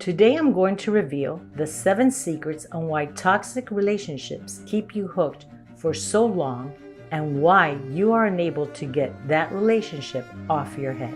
Today I'm going to reveal the 7 secrets on why toxic relationships keep you hooked for so long and why you are unable to get that relationship off your head.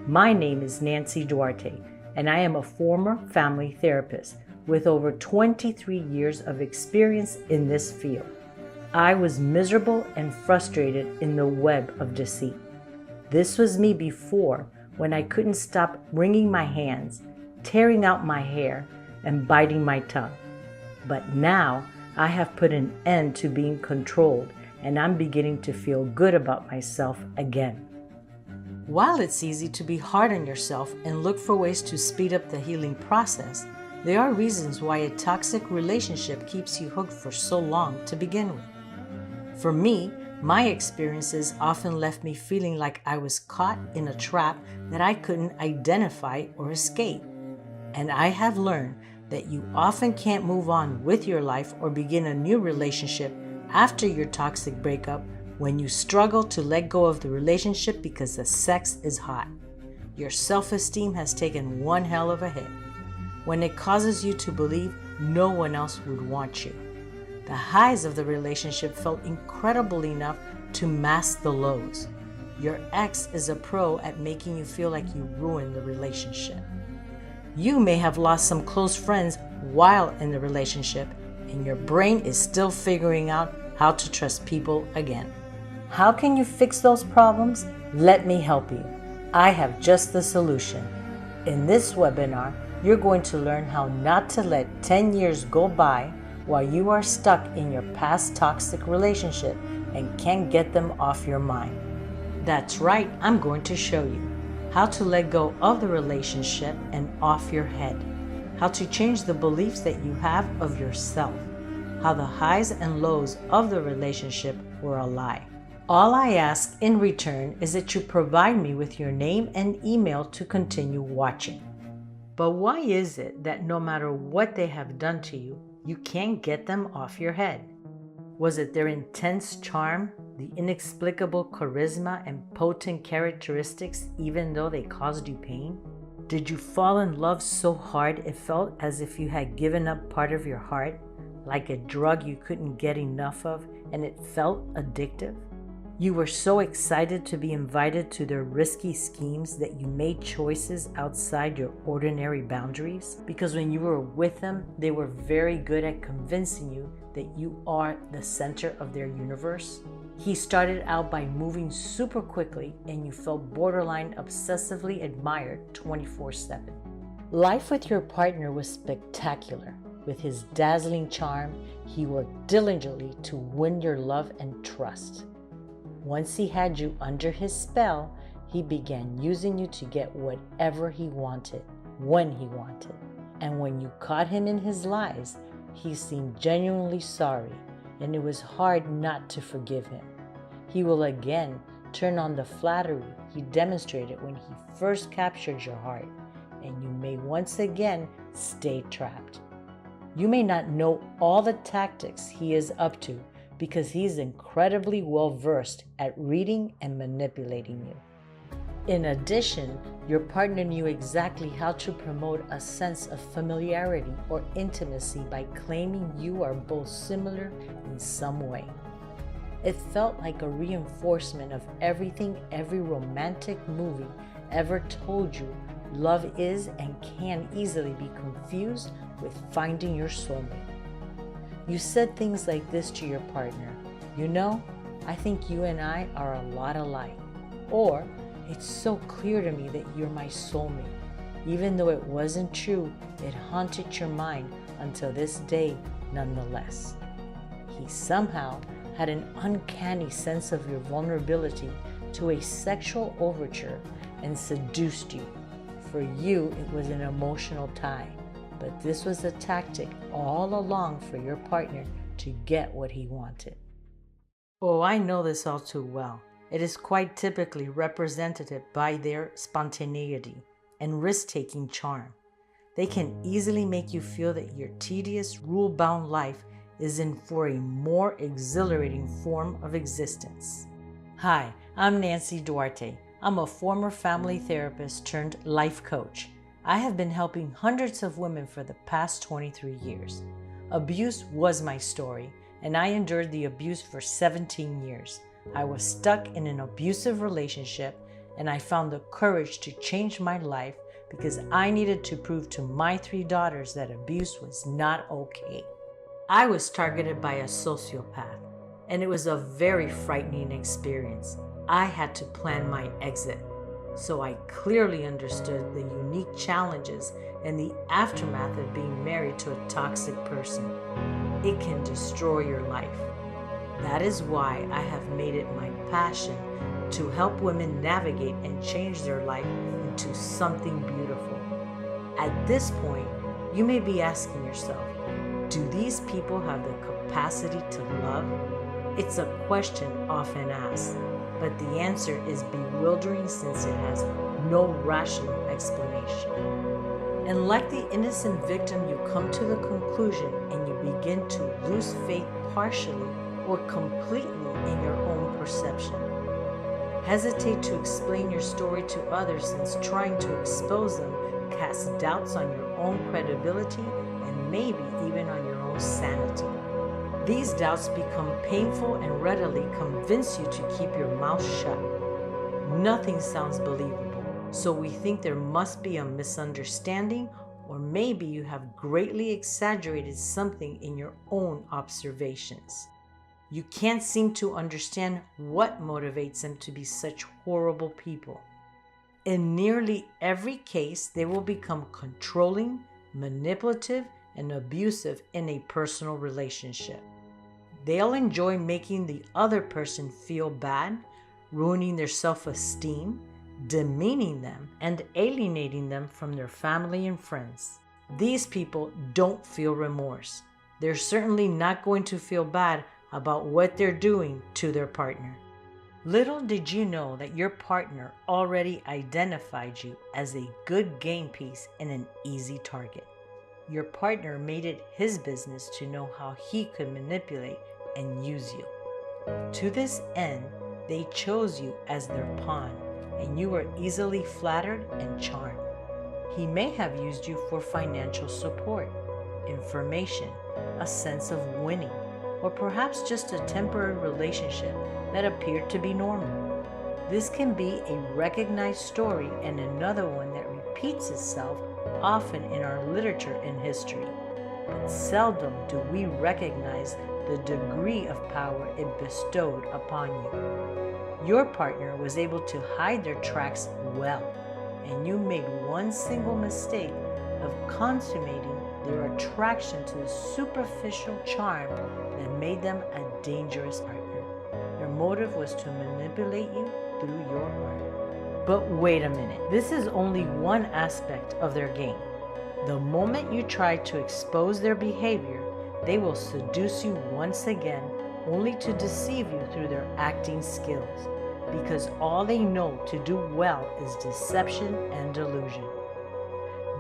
My name is Nancy Duarte, and I am a former family therapist with over 23 years of experience in this field. I was miserable and frustrated in the web of deceit. This was me before, when I couldn't stop wringing my hands, tearing out my hair, and biting my tongue. But now I have put an end to being controlled, and I'm beginning to feel good about myself again. While it's easy to be hard on yourself and look for ways to speed up the healing process, there are reasons why a toxic relationship keeps you hooked for so long to begin with. For me, my experiences often left me feeling like I was caught in a trap that I couldn't identify or escape. And I have learned that you often can't move on with your life or begin a new relationship after your toxic breakup when you struggle to let go of the relationship because the sex is hot. Your self-esteem has taken one hell of a hit when it causes you to believe no one else would want you. The highs of the relationship felt incredible enough to mask the lows. Your ex is a pro at making you feel like you ruined the relationship. You may have lost some close friends while in the relationship, and your brain is still figuring out how to trust people again. How can you fix those problems? Let me help you. I have just the solution. In this webinar, you're going to learn how not to let 10 years go by while you are stuck in your past toxic relationship and can't get them off your mind. That's right, I'm going to show you how to let go of the relationship and off your head, how to change the beliefs that you have of yourself, how the highs and lows of the relationship were a lie. All I ask in return is that you provide me with your name and email to continue watching. But why is it that no matter what they have done to you, you can't get them off your head? Was it their intense charm, the inexplicable charisma and potent characteristics even though they caused you pain? Did you fall in love so hard it felt as if you had given up part of your heart, like a drug you couldn't get enough of and it felt addictive? You were so excited to be invited to their risky schemes that you made choices outside your ordinary boundaries? Because when you were with them, they were very good at convincing you that you are the center of their universe? He started out by moving super quickly and you felt borderline obsessively admired 24/7. Life with your partner was spectacular. With his dazzling charm, he worked diligently to win your love and trust. Once he had you under his spell, he began using you to get whatever he wanted, when he wanted. And when you caught him in his lies, he seemed genuinely sorry, and it was hard not to forgive him. He will again turn on the flattery he demonstrated when he first captured your heart, and you may once again stay trapped. You may not know all the tactics he is up to, because he's incredibly well versed at reading and manipulating you. In addition, your partner knew exactly how to promote a sense of familiarity or intimacy by claiming you are both similar in some way. It felt like a reinforcement of everything every romantic movie ever told you love is and can easily be confused with finding your soulmate. You said things like this to your partner: "You know, I think you and I are a lot alike." Or, "It's so clear to me that you're my soulmate." Even though it wasn't true, it haunted your mind until this day nonetheless. He somehow had an uncanny sense of your vulnerability to a sexual overture and seduced you. For you, it was an emotional tie. But this was a tactic all along for your partner to get what he wanted. Oh, I know this all too well. It is quite typically represented by their spontaneity and risk-taking charm. They can easily make you feel that your tedious, rule-bound life is in for a more exhilarating form of existence. Hi, I'm Nancy Duarte. I'm a former family therapist turned life coach. I have been helping hundreds of women for the past 23 years. Abuse was my story, and I endured the abuse for 17 years. I was stuck in an abusive relationship, and I found the courage to change my life because I needed to prove to my 3 daughters that abuse was not okay. I was targeted by a sociopath, and it was a very frightening experience. I had to plan my exit, so I clearly understood the unique challenges and the aftermath of being married to a toxic person. It can destroy your life. That is why I have made it my passion to help women navigate and change their life into something beautiful. At this point, you may be asking yourself, do these people have the capacity to love? It's a question often asked, but the answer is bewildering since it has no rational explanation. And like the innocent victim, you come to the conclusion and you begin to lose faith partially or completely in your own perception. Hesitate to explain your story to others since trying to expose them casts doubts on your own credibility and maybe even on your own sanity. These doubts become painful and readily convince you to keep your mouth shut. Nothing sounds believable, so we think there must be a misunderstanding, or maybe you have greatly exaggerated something in your own observations. You can't seem to understand what motivates them to be such horrible people. In nearly every case, they will become controlling, manipulative, and abusive in a personal relationship. They'll enjoy making the other person feel bad, ruining their self-esteem, demeaning them, and alienating them from their family and friends. These people don't feel remorse. They're certainly not going to feel bad about what they're doing to their partner. Little did you know that your partner already identified you as a good game piece and an easy target. Your partner made it his business to know how he could manipulate and use you. To this end, they chose you as their pawn, and you were easily flattered and charmed. He may have used you for financial support, information, a sense of winning, or perhaps just a temporary relationship that appeared to be normal. This can be a recognized story and another one that repeats itself often in our literature and history, but seldom do we recognize the degree of power it bestowed upon you. Your partner was able to hide their tracks well, and you made one single mistake of consummating their attraction to the superficial charm that made them a dangerous partner. Their motive was to manipulate you through your heart. But wait a minute, this is only one aspect of their game. The moment you try to expose their behavior, they will seduce you once again, only to deceive you through their acting skills, because all they know to do well is deception and delusion.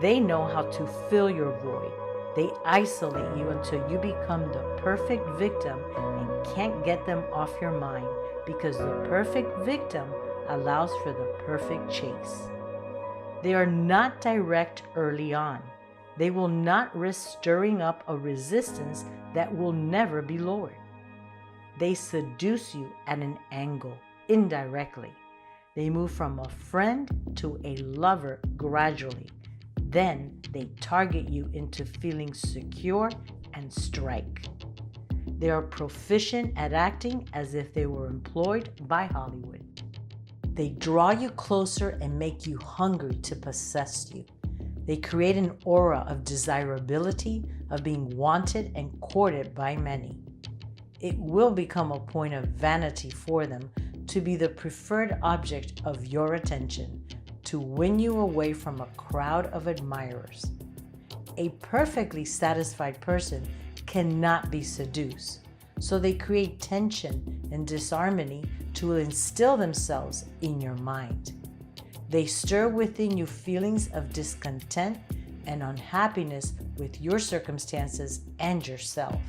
They know how to fill your void. They isolate you until you become the perfect victim and can't get them off your mind, because the perfect victim allows for the perfect chase. They are not direct early on. They will not risk stirring up a resistance that will never be lowered. They seduce you at an angle, indirectly. They move from a friend to a lover gradually. Then they target you into feeling secure and strike. They are proficient at acting as if they were employed by Hollywood. They draw you closer and make you hungry to possess you. They create an aura of desirability, of being wanted and courted by many. It will become a point of vanity for them to be the preferred object of your attention, to win you away from a crowd of admirers. A perfectly satisfied person cannot be seduced, so they create tension and disharmony to instill themselves in your mind. They stir within you feelings of discontent and unhappiness with your circumstances and yourself.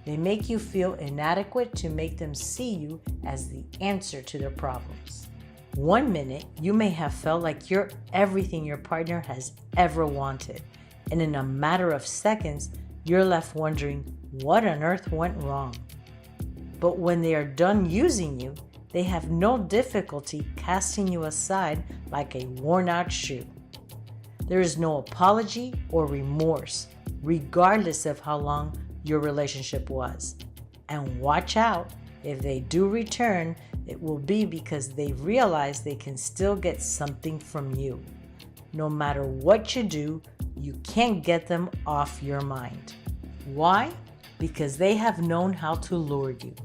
They make you feel inadequate to make them see you as the answer to their problems. One minute, you may have felt like you're everything your partner has ever wanted, and in a matter of seconds, you're left wondering what on earth went wrong. But when they are done using you, they have no difficulty casting you aside like a worn-out shoe. There is no apology or remorse, regardless of how long your relationship was. And watch out, if they do return, it will be because they realize they can still get something from you. No matter what you do, you can't get them off your mind. Why? Because they have known how to lure you,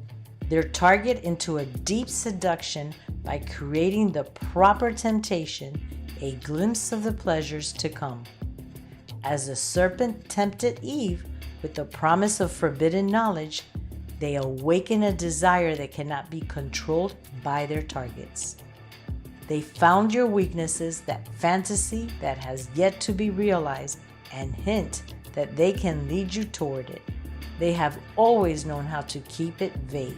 their target, into a deep seduction by creating the proper temptation, a glimpse of the pleasures to come. As the serpent tempted Eve with the promise of forbidden knowledge, they awaken a desire that cannot be controlled by their targets. They found your weaknesses, that fantasy that has yet to be realized, and hint that they can lead you toward it. They have always known how to keep it vague.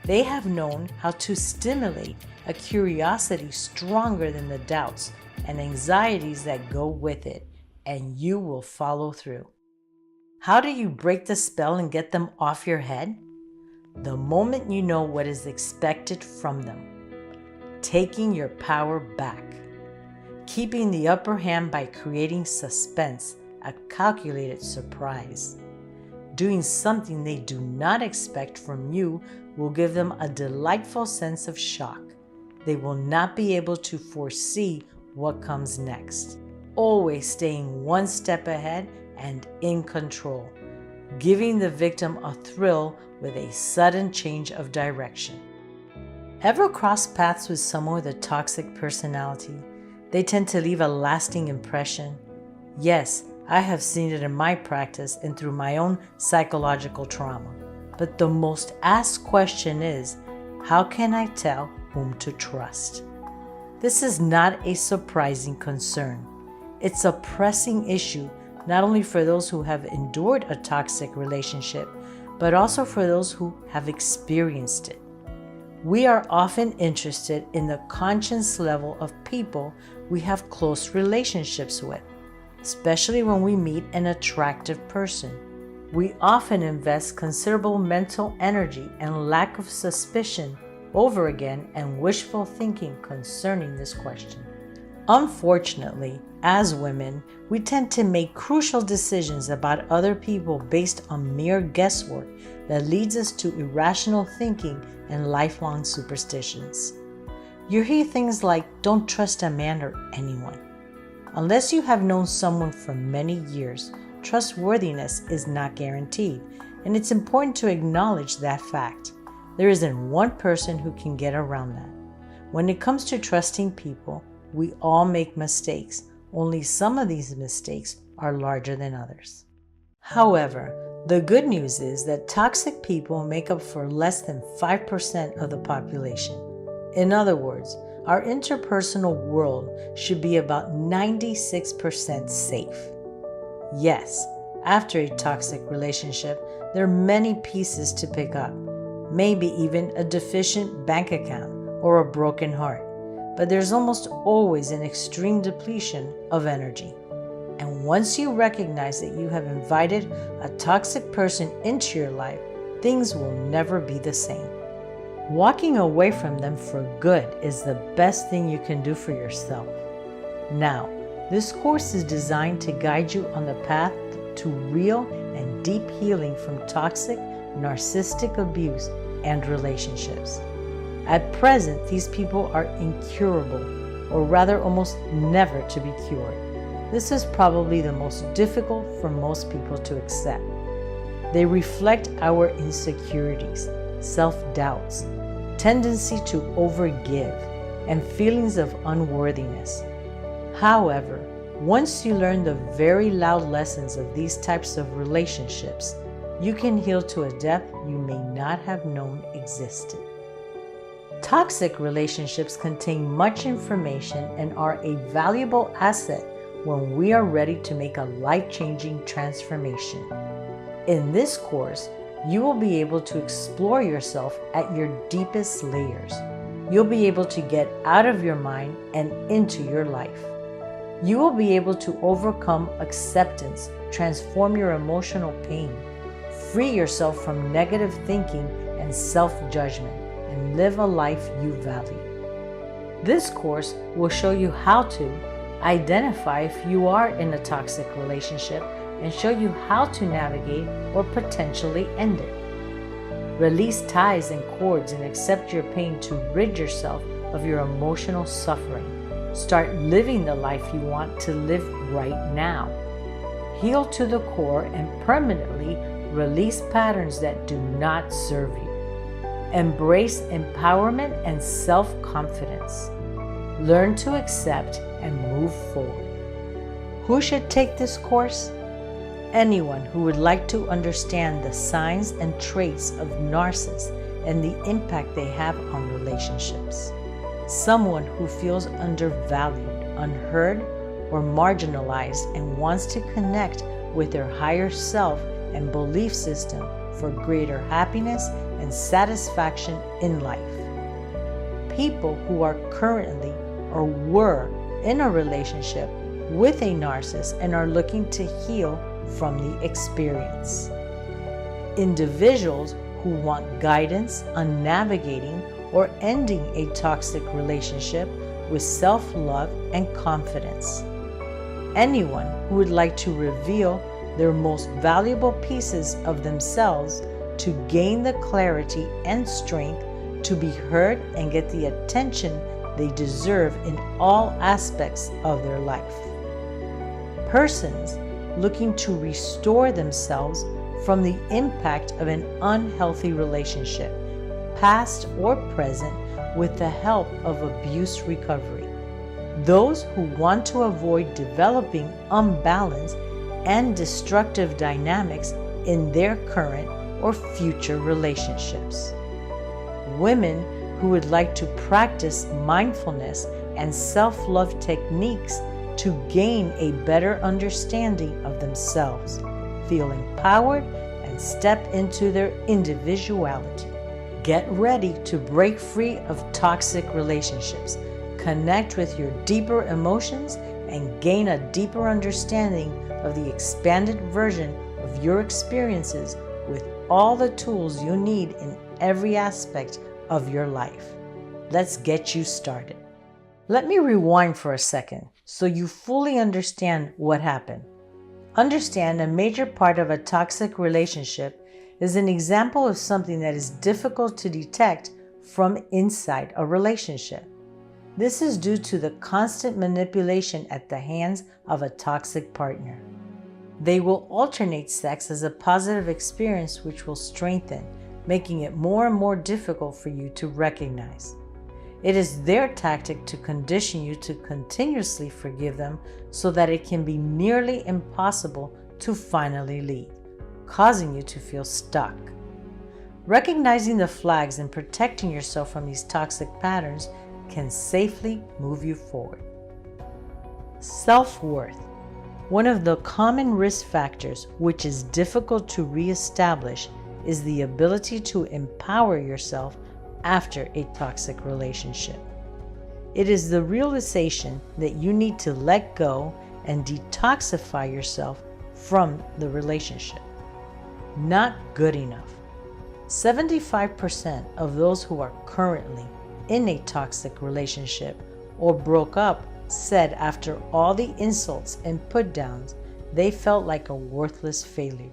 They have known how to stimulate a curiosity stronger than the doubts and anxieties that go with it, and you will follow through. How do you break the spell and get them off your head? The moment you know what is expected from them. Taking your power back. Keeping the upper hand by creating suspense, a calculated surprise. Doing something they do not expect from you will give them a delightful sense of shock. They will not be able to foresee what comes next. Always staying one step ahead and in control, giving the victim a thrill with a sudden change of direction. Ever cross paths with someone with a toxic personality? They tend to leave a lasting impression. Yes, I have seen it in my practice and through my own psychological trauma. But the most asked question is, how can I tell whom to trust? This is not a surprising concern. It's a pressing issue not only for those who have endured a toxic relationship, but also for those who have experienced it. We are often interested in the conscience level of people we have close relationships with, especially when we meet an attractive person. We often invest considerable mental energy and lack of suspicion over again and wishful thinking concerning this question. Unfortunately, as women, we tend to make crucial decisions about other people based on mere guesswork that leads us to irrational thinking and lifelong superstitions. You hear things like, don't trust a man or anyone. Unless you have known someone for many years, trustworthiness is not guaranteed, and it's important to acknowledge that fact. There isn't one person who can get around that. When it comes to trusting people, we all make mistakes. Only some of these mistakes are larger than others. However, the good news is that toxic people make up for less than 5% of the population. In other words, our interpersonal world should be about 96% safe. Yes, after a toxic relationship, there are many pieces to pick up, maybe even a deficient bank account or a broken heart. But there's almost always an extreme depletion of energy. And once you recognize that you have invited a toxic person into your life, things will never be the same. Walking away from them for good is the best thing you can do for yourself. Now, this course is designed to guide you on the path to real and deep healing from toxic, narcissistic abuse and relationships. At present, these people are incurable, or rather almost never to be cured. This is probably the most difficult for most people to accept. They reflect our insecurities, self-doubts, tendency to overgive, and feelings of unworthiness. However, once you learn the very loud lessons of these types of relationships, you can heal to a depth you may not have known existed. Toxic relationships contain much information and are a valuable asset when we are ready to make a life-changing transformation. In this course, you will be able to explore yourself at your deepest layers, you'll be able to get out of your mind and into your life. You will be able to overcome acceptance, transform your emotional pain, free yourself from negative thinking and self-judgment, and live a life you value. This course will show you how to identify if you are in a toxic relationship and show you how to navigate or potentially end it. Release ties and cords and accept your pain to rid yourself of your emotional suffering. Start living the life you want to live right now. Heal to the core and permanently release patterns that do not serve you. Embrace empowerment and self-confidence. Learn to accept and move forward. Who should take this course? Anyone who would like to understand the signs and traits of narcissists and the impact they have on relationships. Someone who feels undervalued, unheard, or marginalized and wants to connect with their higher self and belief system for greater happiness and satisfaction in life. People who are currently or were in a relationship with a narcissist and are looking to heal from the experience. Individuals who want guidance on navigating or ending a toxic relationship with self-love and confidence. Anyone who would like to reveal their most valuable pieces of themselves to gain the clarity and strength to be heard and get the attention they deserve in all aspects of their life. Persons looking to restore themselves from the impact of an unhealthy relationship, past or present, with the help of abuse recovery. Those who want to avoid developing unbalanced and destructive dynamics in their current or future relationships. Women who would like to practice mindfulness and self-love techniques to gain a better understanding of themselves, feel empowered, and step into their individuality. Get ready to break free of toxic relationships, connect with your deeper emotions, and gain a deeper understanding of the expanded version of your experiences with all the tools you need in every aspect of your life. Let's get you started. Let me rewind for a second so you fully understand what happened. Understand a major part of a toxic relationship is an example of something that is difficult to detect from inside a relationship. This is due to the constant manipulation at the hands of a toxic partner. They will alternate sex as a positive experience which will strengthen, making it more and more difficult for you to recognize. It is their tactic to condition you to continuously forgive them so that it can be nearly impossible to finally leave, causing you to feel stuck. Recognizing the flags and protecting yourself from these toxic patterns can safely move you forward. Self-worth. One of the common risk factors which is difficult to reestablish is the ability to empower yourself after a toxic relationship. It is the realization that you need to let go and detoxify yourself from the relationship. Not good enough. 75% of those who are currently in a toxic relationship or broke up said after all the insults and put-downs, they felt like a worthless failure.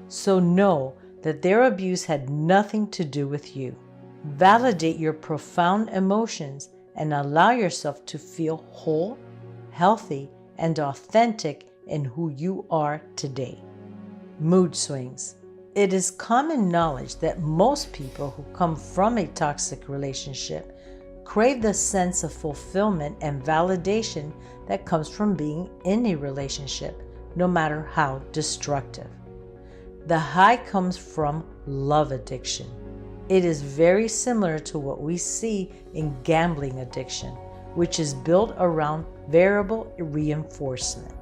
So know that their abuse had nothing to do with you. Validate your profound emotions and allow yourself to feel whole, healthy, and authentic in who you are today. Mood swings. It is common knowledge that most people who come from a toxic relationship crave the sense of fulfillment and validation that comes from being in a relationship, no matter how destructive. The high comes from love addiction. It is very similar to what we see in gambling addiction, which is built around variable reinforcement.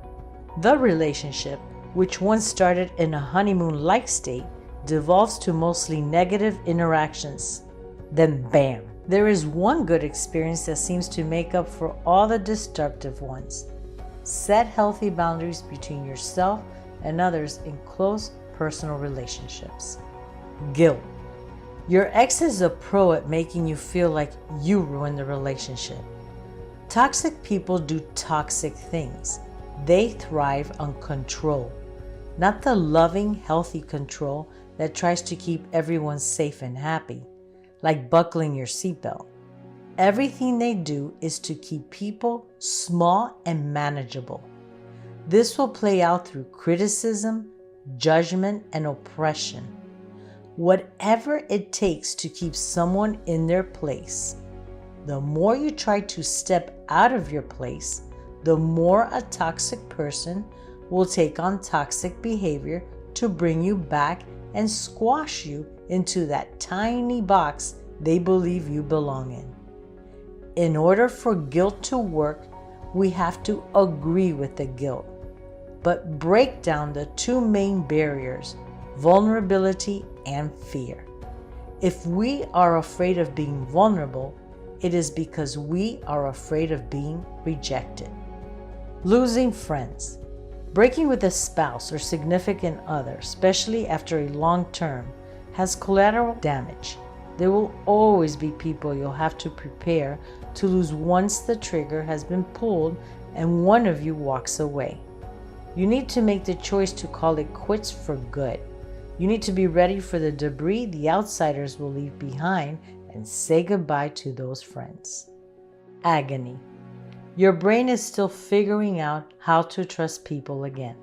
The relationship, which once started in a honeymoon-like state, devolves to mostly negative interactions. Then bam, There is one good experience that seems to make up for all the destructive ones. Set healthy boundaries between yourself and others in close personal relationships. Guilt. Your ex is a pro at making you feel like you ruined the relationship. Toxic people do toxic things. They thrive on control, not the loving, healthy control that tries to keep everyone safe and happy, like buckling your seatbelt. Everything they do is to keep people small and manageable. This will play out through criticism, judgment, and oppression. Whatever it takes to keep someone in their place. The more you try to step out of your place, the more a toxic person will take on toxic behavior to bring you back and squash you into that tiny box they believe you belong in. In order for guilt to work, we have to agree with the guilt, but break down the two main barriers, vulnerability and fear. If we are afraid of being vulnerable, it is because we are afraid of being rejected. Losing friends. Breaking with a spouse or significant other, especially after a long term, has collateral damage. There will always be people you'll have to prepare to lose once the trigger has been pulled and one of you walks away. You need to make the choice to call it quits for good. You need to be ready for the debris the outsiders will leave behind and say goodbye to those friends. Agony. Your brain is still figuring out how to trust people again.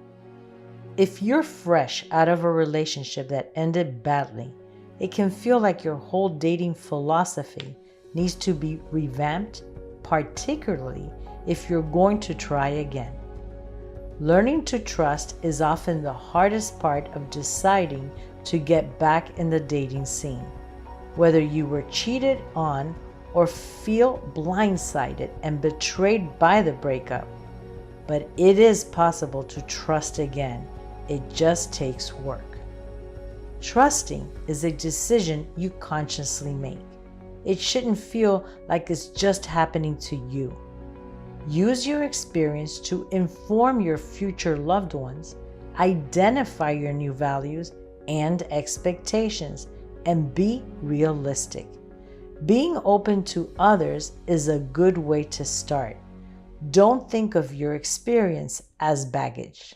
If you're fresh out of a relationship that ended badly, it can feel like your whole dating philosophy needs to be revamped, particularly if you're going to try again. Learning to trust is often the hardest part of deciding to get back in the dating scene. Whether you were cheated on or feel blindsided and betrayed by the breakup. But it is possible to trust again. It just takes work. Trusting is a decision you consciously make. It shouldn't feel like it's just happening to you. Use your experience to inform your future loved ones, identify your new values and expectations, and be realistic. Being open to others is a good way to start. Don't think of your experience as baggage.